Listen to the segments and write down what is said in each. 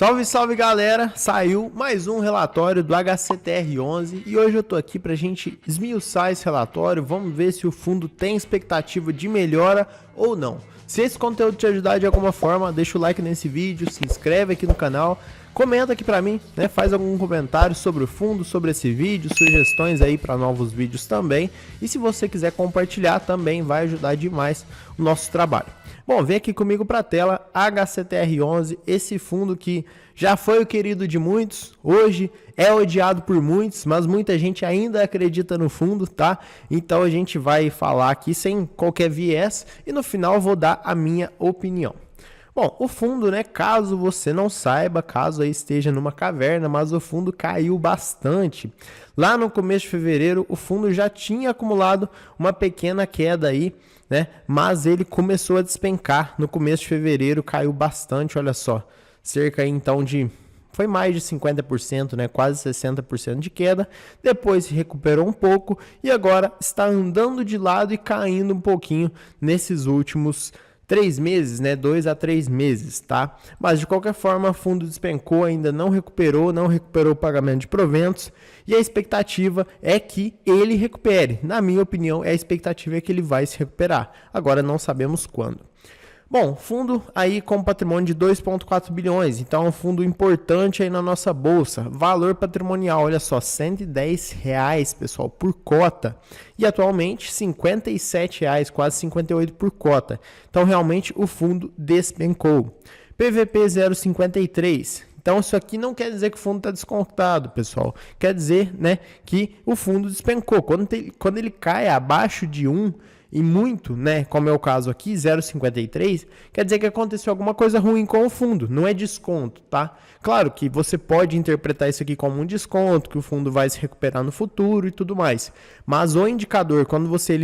Salve, salve galera! Saiu mais um relatório do HCTR11 e hoje eu tô aqui pra gente esmiuçar esse relatório. Vamos ver se o fundo tem expectativa de melhora ou não. Se esse conteúdo te ajudar de alguma forma, deixa o like nesse vídeo, se inscreve aqui no canal, comenta aqui pra mim, né? Faz algum comentário sobre o fundo, sobre esse vídeo, sugestões aí para novos vídeos também. E se você quiser compartilhar também vai ajudar demais o nosso trabalho. Bom, vem aqui comigo para a tela, HCTR11, esse fundo que já foi o querido de muitos, hoje é odiado por muitos, mas muita gente ainda acredita no fundo, tá? Então a gente vai falar aqui sem qualquer viés e no final eu vou dar a minha opinião. Bom, o fundo, né, caso você não saiba, caso aí esteja numa caverna, mas o fundo caiu bastante. Lá no começo de fevereiro, o fundo já tinha acumulado uma pequena queda aí, né, mas ele começou a despencar no começo de fevereiro, caiu bastante, olha só, cerca aí então foi mais de 50%, né, quase 60% de queda, depois se recuperou um pouco e agora está andando de lado e caindo um pouquinho nesses últimos 3 meses, né? 2 a 3 meses, tá? Mas de qualquer forma, o fundo despencou, ainda não recuperou o pagamento de proventos e a expectativa é que ele recupere. Na minha opinião, a expectativa é que ele vai se recuperar. Agora não sabemos quando. Bom, fundo aí com patrimônio de 2,4 bilhões, então é um fundo importante aí na nossa bolsa. Valor patrimonial, olha só, R$110, pessoal, por cota. E atualmente R$57, quase 58 por cota. Então realmente o fundo despencou. PVP 0,53. Então isso aqui não quer dizer que o fundo está descontado, pessoal. Quer dizer, né, que o fundo despencou. Quando ele cai abaixo de 1, e muito, né, como é o caso aqui, 0,53, quer dizer que aconteceu alguma coisa ruim com o fundo, não é desconto, tá? Claro que você pode interpretar isso aqui como um desconto, que o fundo vai se recuperar no futuro e tudo mais, mas o indicador, quando você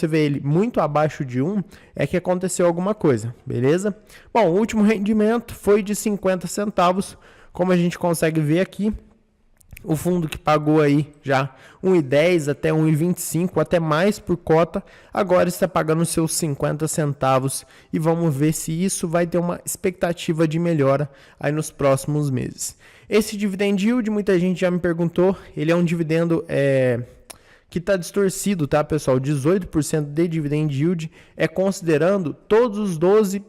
vê ele muito abaixo de 1, é que aconteceu alguma coisa, beleza? Bom, o último rendimento foi de 50 centavos, como a gente consegue ver aqui. O fundo que pagou aí já 1,10 até 1,25, até mais por cota, agora está pagando seus 50 centavos e vamos ver se isso vai ter uma expectativa de melhora aí nos próximos meses. Esse dividend yield, muita gente já me perguntou, ele é um dividendo que está distorcido, tá, pessoal? 18% de dividend yield é considerando todos os 12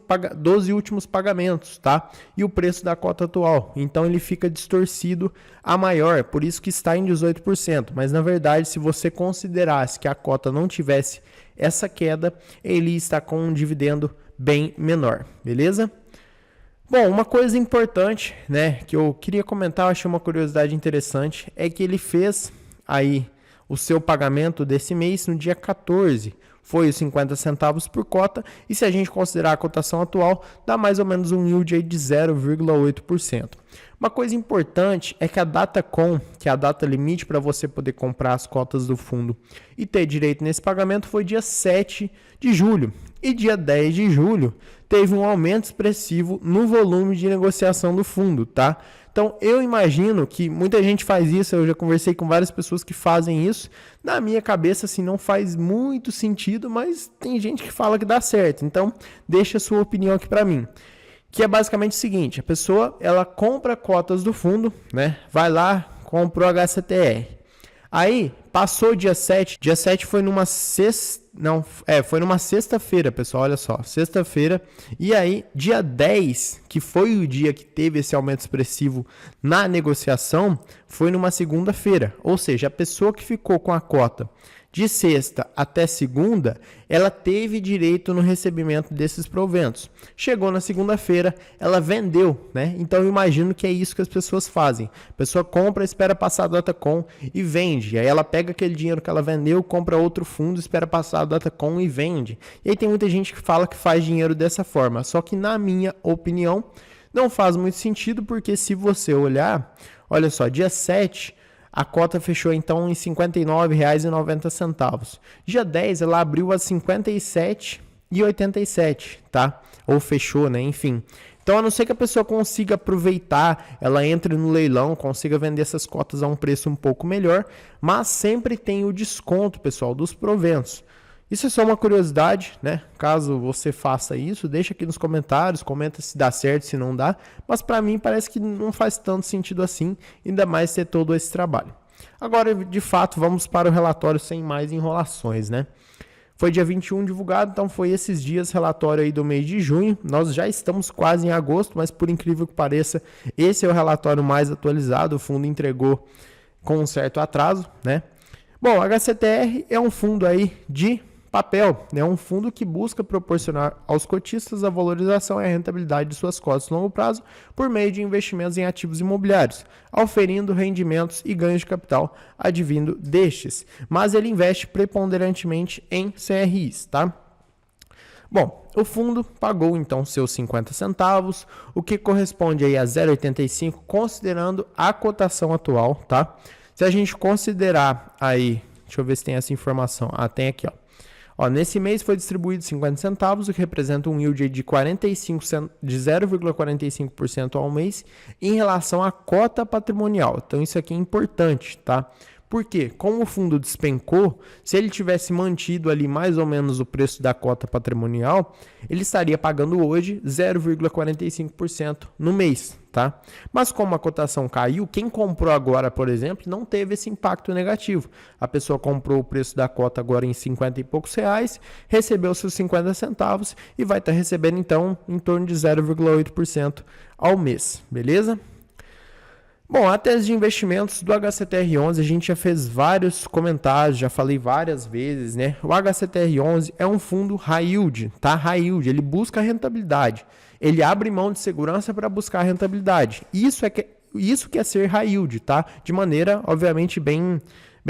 últimos pagamentos, tá? E o preço da cota atual. Então ele fica distorcido a maior, por isso que está em 18%. Mas na verdade, se você considerasse que a cota não tivesse essa queda, ele está com um dividendo bem menor, beleza? Bom, uma coisa importante, né, que eu queria comentar, eu achei uma curiosidade interessante, é que ele fez aí o seu pagamento desse mês no dia 14, foi os 50 centavos por cota, e se a gente considerar a cotação atual, dá mais ou menos um yield aí de 0,8%. Uma coisa importante é que a Datacom, que é a data limite para você poder comprar as cotas do fundo e ter direito nesse pagamento, foi dia 7 de julho. E dia 10 de julho teve um aumento expressivo no volume de negociação do fundo, tá? Então, eu imagino que muita gente faz isso, eu já conversei com várias pessoas que fazem isso. Na minha cabeça, assim, não faz muito sentido, mas tem gente que fala que dá certo. Então, deixa a sua opinião aqui para mim. Que é basicamente o seguinte, a pessoa, ela compra cotas do fundo, né? Vai lá, compra o HCTR. Aí, passou dia 7 foi numa sexta-feira, pessoal, olha só, sexta-feira, e aí, dia 10, que foi o dia que teve esse aumento expressivo na negociação, foi numa segunda-feira, ou seja, a pessoa que ficou com a cota de sexta até segunda, ela teve direito no recebimento desses proventos. Chegou na segunda-feira, ela vendeu, né? Então eu imagino que é isso que as pessoas fazem. A pessoa compra, espera passar a Datacom e vende. Aí ela pega aquele dinheiro que ela vendeu, compra outro fundo, espera passar a Datacom e vende. E aí tem muita gente que fala que faz dinheiro dessa forma. Só que na minha opinião, não faz muito sentido, porque se você olhar, olha só, dia 7... a cota fechou então em R$ 59,90. Dia 10 ela abriu a R$ 57,87, tá? Ou fechou, né? Enfim. Então, a não ser que a pessoa consiga aproveitar, ela entre no leilão, consiga vender essas cotas a um preço um pouco melhor, mas sempre tem o desconto, pessoal, dos proventos. Isso é só uma curiosidade, né? Caso você faça isso, deixa aqui nos comentários, comenta se dá certo, se não dá. Mas para mim parece que não faz tanto sentido assim, ainda mais ter todo esse trabalho. Agora, de fato, vamos para o relatório sem mais enrolações, né? Foi dia 21 divulgado, então foi esses dias, relatório aí do mês de junho. Nós já estamos quase em agosto, mas por incrível que pareça, esse é o relatório mais atualizado. O fundo entregou com um certo atraso, né? Bom, a HCTR é um fundo aí de papel, é um fundo que busca proporcionar aos cotistas a valorização e a rentabilidade de suas cotas de longo prazo por meio de investimentos em ativos imobiliários, auferindo rendimentos e ganhos de capital advindo destes, mas ele investe preponderantemente em CRIs, tá? Bom, o fundo pagou então seus 50 centavos, o que corresponde aí a 0,85, considerando a cotação atual, tá? Se a gente considerar aí, deixa eu ver se tem essa informação, tem aqui, ó, nesse mês foi distribuído 50 centavos, o que representa um yield de 0,45% ao mês em relação à cota patrimonial. Então isso aqui é importante, tá? Porque, como o fundo despencou, se ele tivesse mantido ali mais ou menos o preço da cota patrimonial, ele estaria pagando hoje 0,45% no mês, tá? Mas como a cotação caiu, quem comprou agora, por exemplo, não teve esse impacto negativo. A pessoa comprou o preço da cota agora em 50 e poucos reais, recebeu seus 50 centavos e vai estar recebendo então em torno de 0,8% ao mês, beleza? Bom, a tese de investimentos do HCTR11, a gente já fez vários comentários, já falei várias vezes, né? O HCTR11 é um fundo high yield, tá? High yield, ele busca rentabilidade. Ele abre mão de segurança para buscar rentabilidade. Isso que é ser high yield, tá? De maneira, obviamente, bem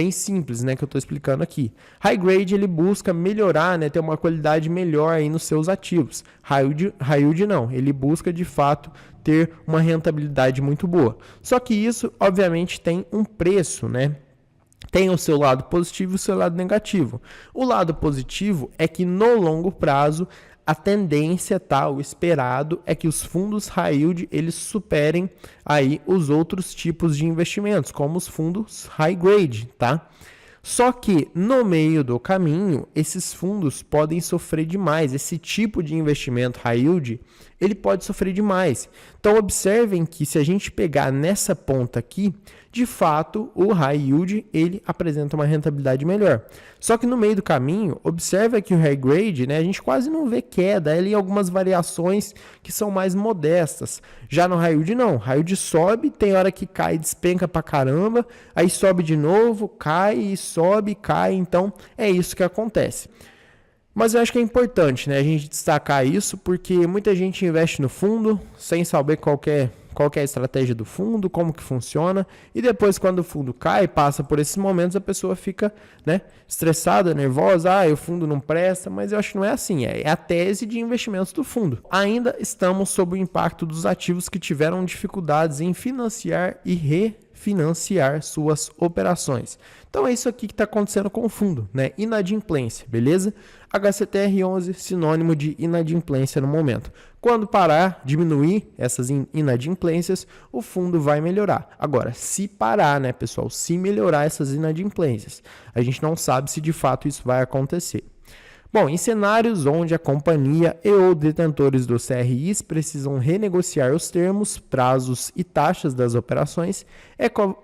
simples, né, que eu estou explicando aqui. High grade, ele busca melhorar, né, ter uma qualidade melhor aí nos seus ativos. High yield não, ele busca de fato ter uma rentabilidade muito boa. Só que isso, obviamente, tem um preço, né? Tem o seu lado positivo e o seu lado negativo. O lado positivo é que no longo prazo a tendência, tá, o esperado é que os fundos high yield eles superem aí os outros tipos de investimentos, como os fundos high grade, tá? Só que no meio do caminho, esses fundos podem sofrer demais. Esse tipo de investimento high yield, ele pode sofrer demais. Então observem que se a gente pegar nessa ponta aqui, de fato, o high yield ele apresenta uma rentabilidade melhor. Só que no meio do caminho, observa que o high grade, né, a gente quase não vê queda, ele algumas variações que são mais modestas. Já no high yield não, high yield sobe, tem hora que cai, despenca pra caramba, aí sobe de novo, cai, sobe, cai, então é isso que acontece. Mas eu acho que é importante, né, a gente destacar isso, porque muita gente investe no fundo sem saber qual é a estratégia do fundo, como que funciona, e depois quando o fundo cai, passa por esses momentos, a pessoa fica, né, estressada, nervosa, o fundo não presta, mas eu acho que não é assim, é a tese de investimentos do fundo. Ainda estamos sob o impacto dos ativos que tiveram dificuldades em financiar e refinanciar suas operações. Então é isso aqui que está acontecendo com o fundo, né? Inadimplência, beleza? HCTR11, sinônimo de inadimplência no momento. Quando parar, diminuir essas inadimplências, o fundo vai melhorar. Agora, se parar, né, pessoal? Se melhorar essas inadimplências, a gente não sabe se de fato isso vai acontecer. Bom, em cenários onde a companhia e ou detentores dos CRIs precisam renegociar os termos, prazos e taxas das operações,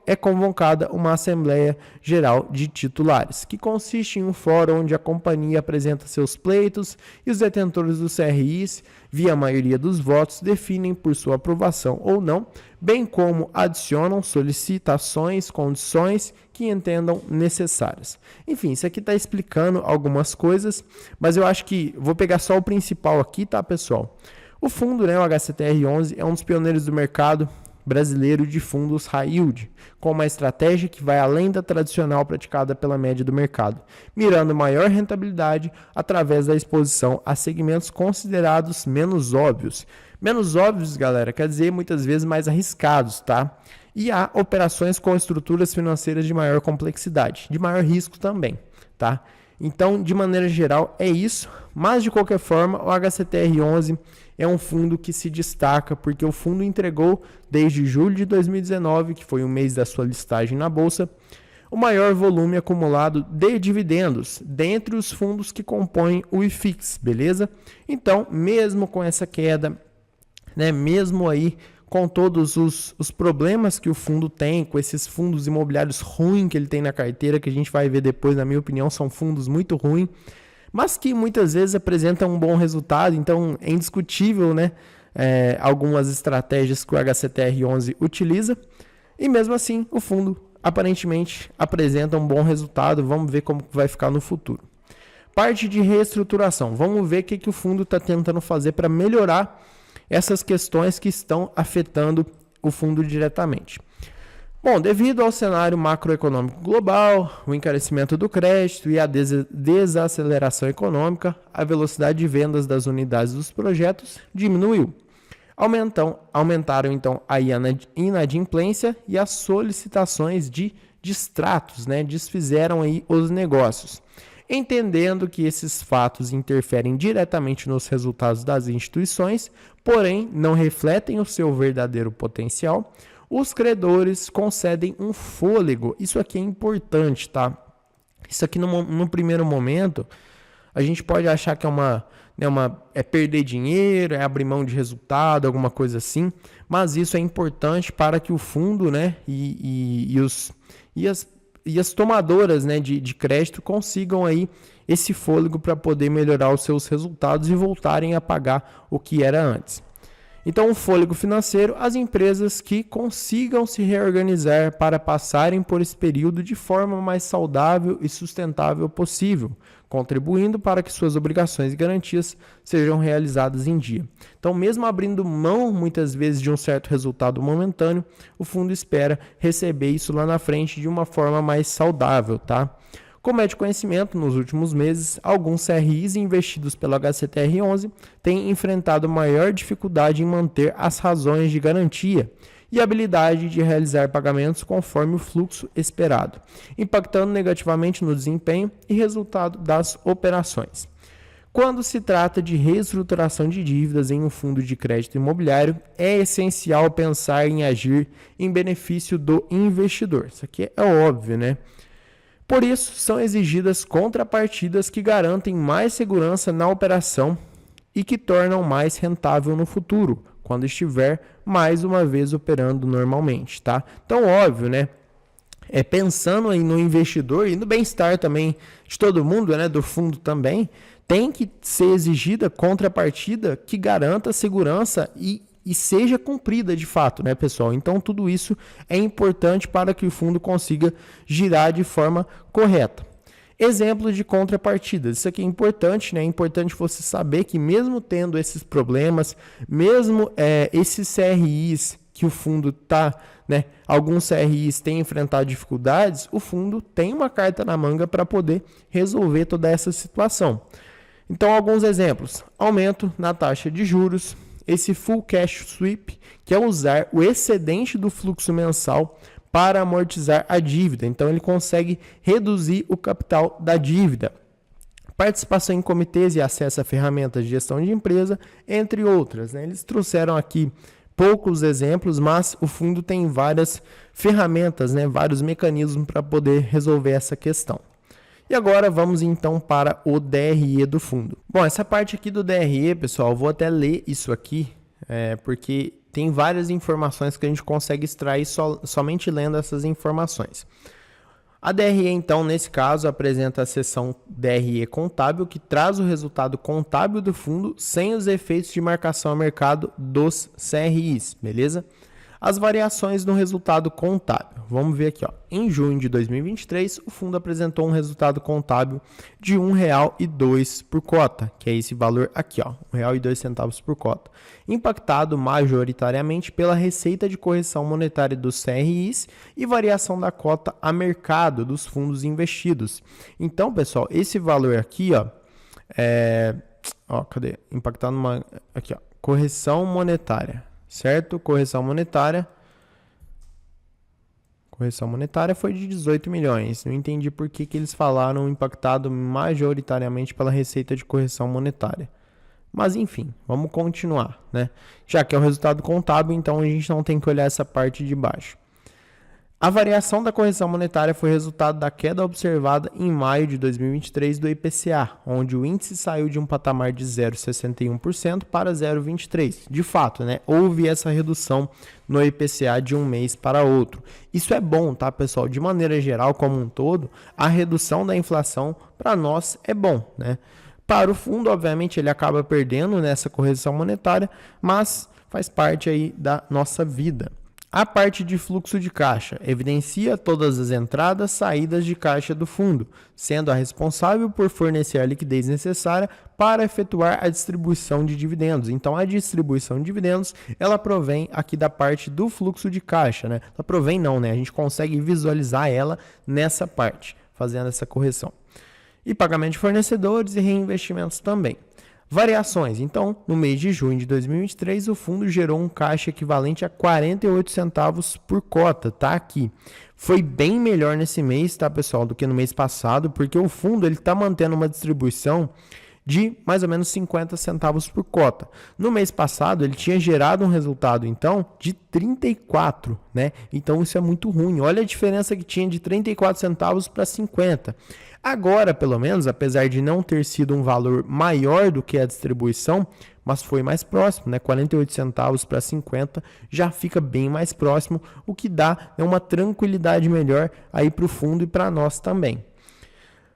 é convocada uma Assembleia Geral de Titulares, que consiste em um fórum onde a companhia apresenta seus pleitos e os detentores dos CRIs, via maioria dos votos, definem por sua aprovação ou não, bem como adicionam solicitações, condições que entendam necessárias. Enfim, isso aqui está explicando algumas coisas, mas eu acho que vou pegar só o principal aqui, tá, pessoal? O fundo, né, o HCTR11, é um dos pioneiros do mercado brasileiro de fundos high yield, com uma estratégia que vai além da tradicional praticada pela média do mercado, mirando maior rentabilidade através da exposição a segmentos considerados menos óbvios. Menos óbvios, galera, quer dizer muitas vezes mais arriscados, tá? E há operações com estruturas financeiras de maior complexidade, de maior risco também, tá? Então, de maneira geral, é isso. Mas, de qualquer forma, o HCTR11 é um fundo que se destaca porque o fundo entregou, desde julho de 2019, que foi o mês da sua listagem na Bolsa, o maior volume acumulado de dividendos dentre os fundos que compõem o IFIX, beleza? Então, mesmo com essa queda, né, mesmo aí com todos os problemas que o fundo tem, com esses fundos imobiliários ruins que ele tem na carteira, que a gente vai ver depois, na minha opinião, são fundos muito ruins, mas que muitas vezes apresentam um bom resultado, então é indiscutível, né, algumas estratégias que o HCTR11 utiliza, e mesmo assim o fundo aparentemente apresenta um bom resultado. Vamos ver como vai ficar no futuro. Parte de reestruturação, vamos ver o que o fundo está tentando fazer para melhorar essas questões que estão afetando o fundo diretamente. Bom, devido ao cenário macroeconômico global, o encarecimento do crédito e a desaceleração econômica, a velocidade de vendas das unidades dos projetos diminuiu. Aumentaram então a inadimplência e as solicitações de distratos, né? Desfizeram aí os negócios. Entendendo que esses fatos interferem diretamente nos resultados das instituições, porém não refletem o seu verdadeiro potencial, os credores concedem um fôlego. Isso aqui é importante, tá? Isso aqui no primeiro momento, a gente pode achar que é perder dinheiro, é abrir mão de resultado, alguma coisa assim, mas isso é importante para que o fundo, né, e as tomadoras, né, de crédito consigam aí esse fôlego para poder melhorar os seus resultados e voltarem a pagar o que era antes. Então, o fôlego financeiro, as empresas que consigam se reorganizar para passarem por esse período de forma mais saudável e sustentável possível, contribuindo para que suas obrigações e garantias sejam realizadas em dia. Então, mesmo abrindo mão, muitas vezes, de um certo resultado momentâneo, o fundo espera receber isso lá na frente de uma forma mais saudável, tá? Como é de conhecimento, nos últimos meses, alguns CRIs investidos pelo HCTR11 têm enfrentado maior dificuldade em manter as razões de garantia e habilidade de realizar pagamentos conforme o fluxo esperado, impactando negativamente no desempenho e resultado das operações. Quando se trata de reestruturação de dívidas em um fundo de crédito imobiliário, é essencial pensar em agir em benefício do investidor. Isso aqui é óbvio, né? Por isso, são exigidas contrapartidas que garantem mais segurança na operação e que tornam mais rentável no futuro, quando estiver mais uma vez operando normalmente, tá? Então, óbvio, né? Pensando aí no investidor e no bem-estar também de todo mundo, né? Do fundo também, tem que ser exigida contrapartida que garanta segurança e seja cumprida de fato, né, pessoal? Então, tudo isso é importante para que o fundo consiga girar de forma correta. Exemplos de contrapartidas. Isso aqui é importante, né? É importante você saber que mesmo tendo esses problemas, mesmo esses CRIs que o fundo está, né? Alguns CRIs têm enfrentado dificuldades, o fundo tem uma carta na manga para poder resolver toda essa situação. Então, alguns exemplos. Aumento na taxa de juros, esse full cash sweep, que é usar o excedente do fluxo mensal para amortizar a dívida. Então, ele consegue reduzir o capital da dívida. Participação em comitês e acesso a ferramentas de gestão de empresa, entre outras, né? Eles trouxeram aqui poucos exemplos, mas o fundo tem várias ferramentas, né? Vários mecanismos para poder resolver essa questão. E agora vamos então para o DRE do fundo. Bom, essa parte aqui do DRE, pessoal, eu vou até ler isso aqui, porque tem várias informações que a gente consegue extrair somente lendo essas informações. A DRE, então, nesse caso, apresenta a seção DRE contábil, que traz o resultado contábil do fundo sem os efeitos de marcação a mercado dos CRIs, beleza? As variações no resultado contábil. Vamos ver aqui, ó. Em junho de 2023, o fundo apresentou um resultado contábil de R$ 1,02 por cota, que é esse valor aqui, ó, R$ 1,02 por cota, impactado majoritariamente pela receita de correção monetária dos CRIs e variação da cota a mercado dos fundos investidos. Então, pessoal, esse valor aqui, ó, cadê? Impactado aqui, ó, correção monetária. Certo? Correção monetária foi de 18 milhões. Não entendi por que eles falaram impactado majoritariamente pela receita de correção monetária. Mas enfim, vamos continuar, né? Já que é o resultado contábil, então a gente não tem que olhar essa parte de baixo. A variação da correção monetária foi resultado da queda observada em maio de 2023 do IPCA, onde o índice saiu de um patamar de 0,61% para 0,23%. De fato, né, houve essa redução no IPCA de um mês para outro. Isso é bom, tá, pessoal? De maneira geral, como um todo, a redução da inflação para nós é bom, né? Para o fundo, obviamente, ele acaba perdendo nessa correção monetária, mas faz parte aí da nossa vida. A parte de fluxo de caixa evidencia todas as entradas e saídas de caixa do fundo, sendo a responsável por fornecer a liquidez necessária para efetuar a distribuição de dividendos. Então, a distribuição de dividendos, ela provém aqui da parte do fluxo de caixa, né? Ela provém não, né? A gente consegue visualizar ela nessa parte, fazendo essa correção. E pagamento de fornecedores e reinvestimentos também. Variações. Então, no mês de junho de 2023, o fundo gerou um caixa equivalente a 48 centavos por cota, tá aqui. Foi bem melhor nesse mês, tá, pessoal, do que no mês passado, porque o fundo ele está mantendo uma distribuição de mais ou menos 50 centavos por cota. No mês passado, ele tinha gerado um resultado, então, de 34, né? Então, isso é muito ruim. Olha a diferença que tinha de 34 centavos para 50. Agora, pelo menos, apesar de não ter sido um valor maior do que a distribuição, mas foi mais próximo, né? 48 centavos para 50 já fica bem mais próximo, o que dá uma tranquilidade melhor aí para o fundo e para nós também.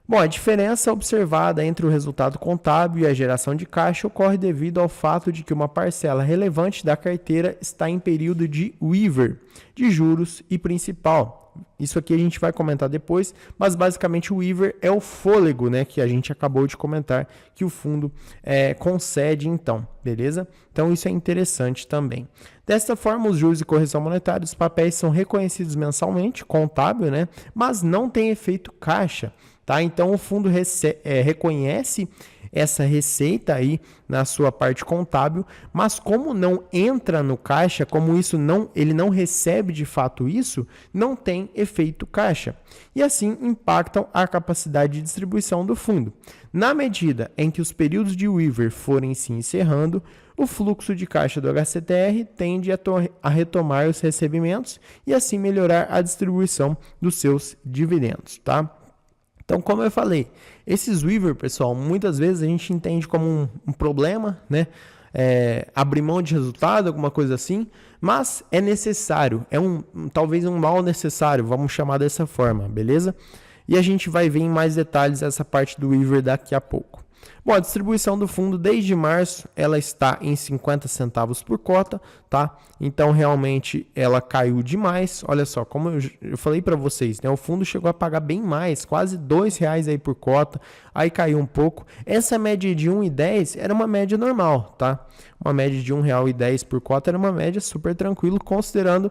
Bom, a diferença observada entre o resultado contábil e a geração de caixa ocorre devido ao fato de que uma parcela relevante da carteira está em período de waiver, de juros e principal. Isso aqui a gente vai comentar depois, mas basicamente o waiver é o fôlego, né, que a gente acabou de comentar, que o fundo concede então, beleza? Então isso é interessante também. Desta forma, os juros e correção monetária dos papéis são reconhecidos mensalmente, contábil, né, mas não tem efeito caixa. Tá? Então o fundo reconhece essa receita aí na sua parte contábil, mas como não entra no caixa, como ele não recebe de fato isso, não tem efeito caixa. E assim impactam a capacidade de distribuição do fundo. Na medida em que os períodos de waiver forem se encerrando, o fluxo de caixa do HCTR tende a retomar os recebimentos e assim melhorar a distribuição dos seus dividendos, tá? Então, como eu falei, esses waiver, pessoal, muitas vezes a gente entende como um problema, né? Abrir mão de resultado, alguma coisa assim, mas é necessário, talvez um mal necessário, vamos chamar dessa forma, beleza? E a gente vai ver em mais detalhes essa parte do waiver daqui a pouco. Bom, a distribuição do fundo desde março, ela está em 50 centavos por cota, tá? Então, realmente, ela caiu demais. Olha só, como eu falei para vocês, né? O fundo chegou a pagar bem mais, quase R$2 aí por cota, aí caiu um pouco. Essa média de 1,10 era uma média normal, tá? Uma média de R$1,10 por cota era uma média super tranquilo, considerando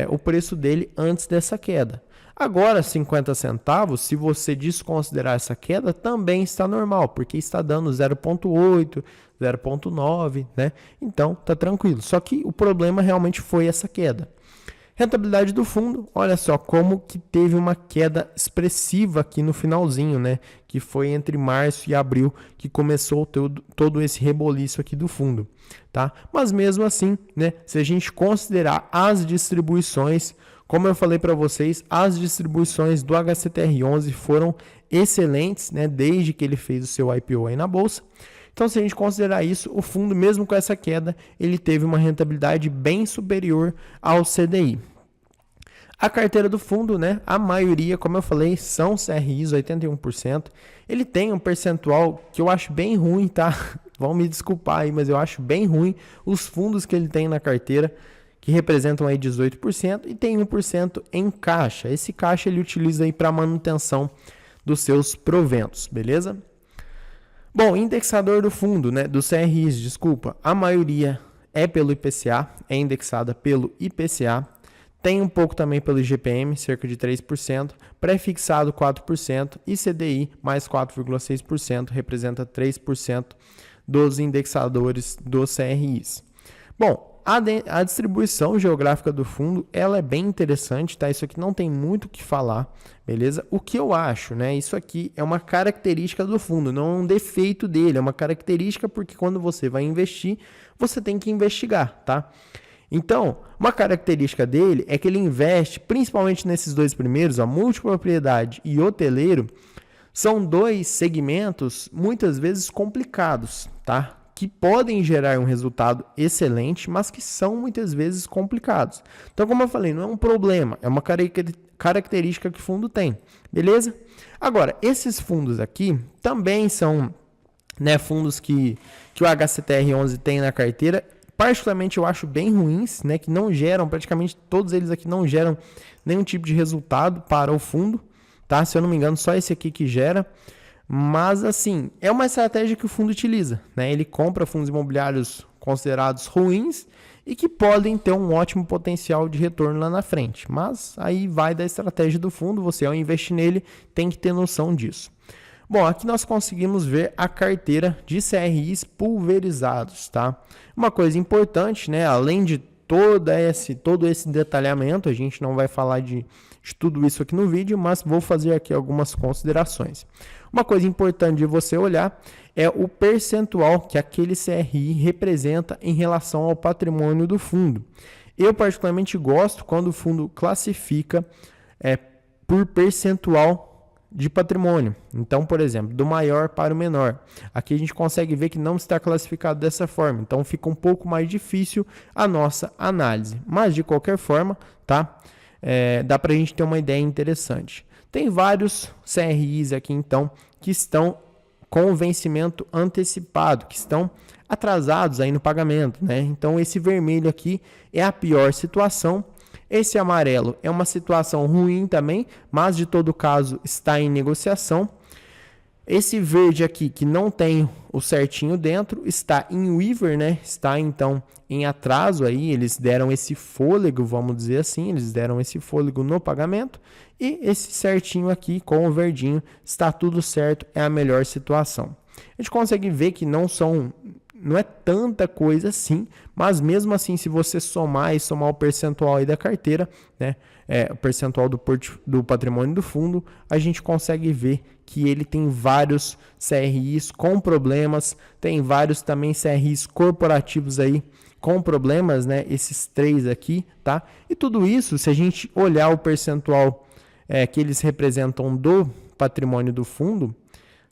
o preço dele antes dessa queda. Agora, 50 centavos, se você desconsiderar essa queda, também está normal, porque está dando 0,8, 0,9, né? Então, tá tranquilo. Só que o problema realmente foi essa queda. Rentabilidade do fundo, olha só como que teve uma queda expressiva aqui no finalzinho, né? Que foi entre março e abril que começou todo esse reboliço aqui do fundo, tá? Mas mesmo assim, né? Se a gente considerar as distribuições, como eu falei para vocês, as distribuições do HCTR11 foram excelentes, né? Desde que ele fez o seu IPO aí na bolsa. Então, se a gente considerar isso, o fundo, mesmo com essa queda, ele teve uma rentabilidade bem superior ao CDI. A carteira do fundo, né? A maioria, como eu falei, são CRIs, 81%. Ele tem um percentual que eu acho bem ruim, tá? Vão me desculpar aí, mas eu acho bem ruim os fundos que ele tem na carteira, que representam aí 18%, e tem 1% em caixa. Esse caixa ele utiliza aí para manutenção dos seus proventos, beleza? Bom, indexador do fundo, né, dos CRIs, desculpa, a maioria é pelo IPCA, é indexada pelo IPCA, tem um pouco também pelo IGPM, cerca de 3%, pré-fixado 4% e CDI mais 4,6%, representa 3% dos indexadores dos CRIs. Bom, a distribuição geográfica do fundo, ela é bem interessante, tá? Isso aqui não tem muito o que falar, beleza? O que eu acho, né? Isso aqui é uma característica do fundo, não é um defeito dele, é uma característica porque quando você vai investir, você tem que investigar, tá? Então, uma característica dele é que ele investe, principalmente nesses dois primeiros, a multipropriedade e hoteleiro, são dois segmentos muitas vezes complicados, tá? Que podem gerar um resultado excelente, mas que são muitas vezes complicados. Então, como eu falei, não é um problema, é uma característica que o fundo tem, beleza? Agora, esses fundos aqui também são, né, fundos que o HCTR11 tem na carteira. Particularmente eu acho bem ruins, né, que não geram, praticamente todos eles aqui não geram nenhum tipo de resultado para o fundo, tá? Se eu não me engano, só esse aqui que gera. Mas assim, é uma estratégia que o fundo utiliza, né? Ele compra fundos imobiliários considerados ruins e que podem ter um ótimo potencial de retorno lá na frente. Mas aí vai da estratégia do fundo, você ao investir nele tem que ter noção disso. Bom, aqui nós conseguimos ver a carteira de CRIs pulverizados, tá? Uma coisa importante, né? Além de todo esse detalhamento, a gente não vai falar de tudo isso aqui no vídeo, mas vou fazer aqui algumas considerações. Uma coisa importante de você olhar é o percentual que aquele CRI representa em relação ao patrimônio do fundo. Eu particularmente gosto quando o fundo classifica por percentual de patrimônio. Então, por exemplo, do maior para o menor. Aqui a gente consegue ver que não está classificado dessa forma. Então, fica um pouco mais difícil a nossa análise. Mas, de qualquer forma, tá? Dá para a gente ter uma ideia interessante. Tem vários CRIs aqui, então, que estão com o vencimento antecipado, que estão atrasados aí no pagamento, né? Então, esse vermelho aqui é a pior situação. Esse amarelo é uma situação ruim também, mas de todo caso está em negociação. Esse verde aqui, que não tem o certinho dentro, está em waiver, né? Está então em atraso aí, eles deram esse fôlego, vamos dizer assim, eles deram esse fôlego no pagamento. E esse certinho aqui com o verdinho, está tudo certo, é a melhor situação. A gente consegue ver que não é tanta coisa assim, mas mesmo assim, se você somar o percentual aí da carteira, né, o percentual do patrimônio do fundo, a gente consegue ver que ele tem vários CRIs com problemas, tem vários também CRIs corporativos aí com problemas, né, esses três aqui, tá? E tudo isso, se a gente olhar o percentual que eles representam do patrimônio do fundo,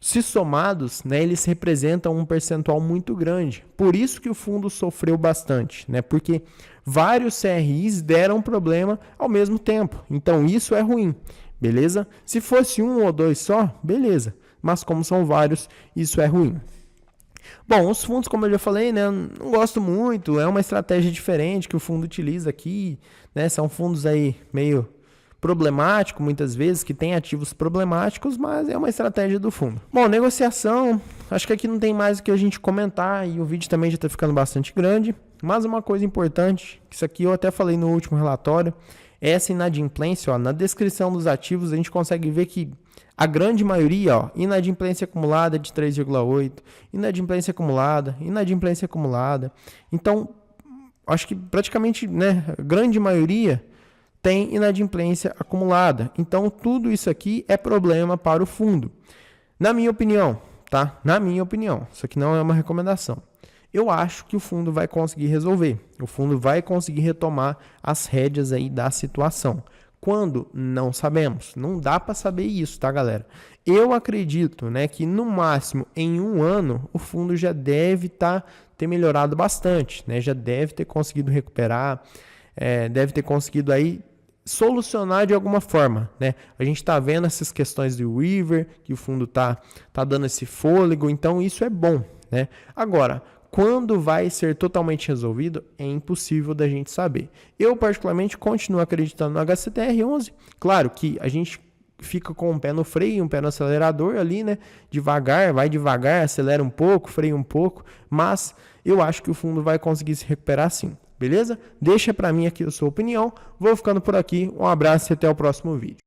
se somados, né, eles representam um percentual muito grande. Por isso que o fundo sofreu bastante, né? Porque vários CRIs deram problema ao mesmo tempo. Então, isso é ruim, beleza? Se fosse um ou dois só, beleza. Mas como são vários, isso é ruim. Bom, os fundos, como eu já falei, né, não gosto muito. É uma estratégia diferente que o fundo utiliza aqui, né? São fundos aí meio problemático muitas vezes, que tem ativos problemáticos, mas é uma estratégia do fundo. Bom, negociação, acho que aqui não tem mais o que a gente comentar e o vídeo também já está ficando bastante grande, mas uma coisa importante, isso aqui eu até falei no último relatório, é essa inadimplência, ó, na descrição dos ativos a gente consegue ver que a grande maioria, ó, inadimplência acumulada de 3,8, inadimplência acumulada, então acho que praticamente, né, a grande maioria tem inadimplência acumulada. Então, tudo isso aqui é problema para o fundo. Na minha opinião, tá? Na minha opinião, isso aqui não é uma recomendação. Eu acho que o fundo vai conseguir resolver. O fundo vai conseguir retomar as rédeas aí da situação. Quando? Não sabemos. Não dá para saber isso, tá, galera? Eu acredito, né, que no máximo em um ano o fundo já deve ter melhorado bastante, né? Já deve ter conseguido recuperar, deve ter conseguido aí solucionar de alguma forma, né? A gente está vendo essas questões do waiver, que o fundo tá dando esse fôlego, então isso é bom, né? Agora, quando vai ser totalmente resolvido, é impossível da gente saber. Eu, particularmente, continuo acreditando no HCTR11. Claro que a gente fica com um pé no freio, um pé no acelerador ali, né? Vai devagar, acelera um pouco, freia um pouco, mas eu acho que o fundo vai conseguir se recuperar sim. Beleza? Deixa para mim aqui a sua opinião. Vou ficando por aqui. Um abraço e até o próximo vídeo.